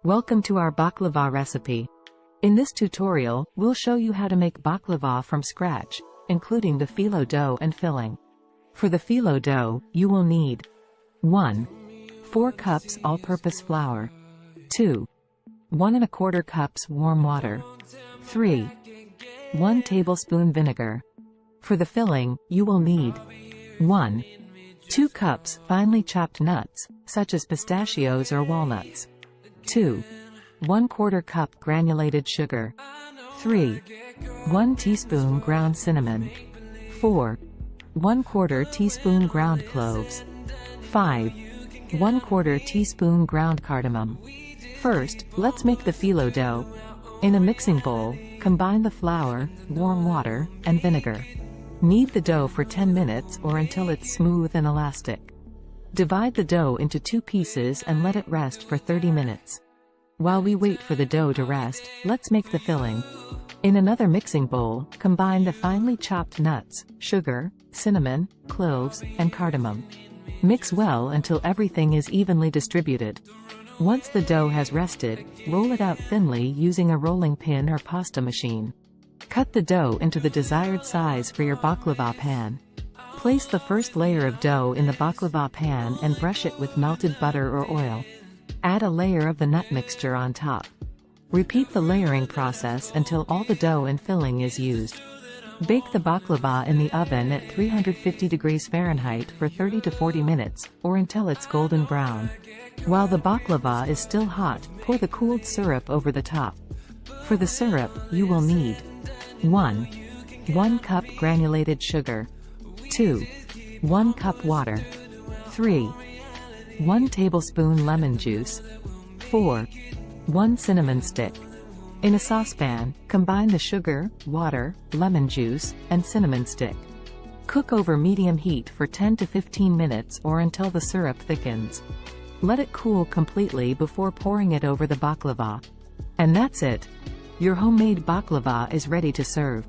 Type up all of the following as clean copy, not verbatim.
Welcome to our baklava recipe. In this tutorial, we'll show you how to make baklava from scratch, including the phyllo dough and filling. For the phyllo dough, you will need 1. 4 cups all-purpose flour. 2. 1 1/4 cups warm water. 3. 1 tablespoon vinegar. For the filling, you will need 1. 2 cups finely chopped nuts, such as pistachios or walnuts. 2. 1/4 cup granulated sugar. 3. 1 teaspoon ground cinnamon. 4. 1/4 teaspoon ground cloves. 5. 1/4 teaspoon ground cardamom. First, let's make the phyllo dough. In a mixing bowl, combine the flour, warm water, and vinegar. Knead the dough for 10 minutes or until it's smooth and elastic. Divide the dough into 2 pieces and let it rest for 30 minutes. While we wait for the dough to rest, let's make the filling. In another mixing bowl, combine the finely chopped nuts, sugar, cinnamon, cloves, and cardamom. Mix well until everything is evenly distributed. Once the dough has rested, roll it out thinly using a rolling pin or pasta machine. Cut the dough into the desired size for your baklava pan. Place the first layer of dough in the baklava pan and brush it with melted butter or oil. Add a layer of the nut mixture on top. Repeat the layering process until all the dough and filling is used. Bake the baklava in the oven at 350 degrees Fahrenheit for 30 to 40 minutes, or until it's golden brown. While the baklava is still hot, pour the cooled syrup over the top. For the syrup, you will need 1. 1 cup granulated sugar. 2. 1 cup water. 3. 1 tablespoon lemon juice. 4. 1 cinnamon stick. In a saucepan, combine the sugar, water, lemon juice, and cinnamon stick. Cook over medium heat for 10 to 15 minutes or until the syrup thickens. Let it cool completely before pouring it over the baklava. And that's it. Your homemade baklava is ready to serve.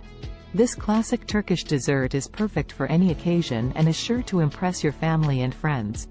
This classic Turkish dessert is perfect for any occasion and is sure to impress your family and friends.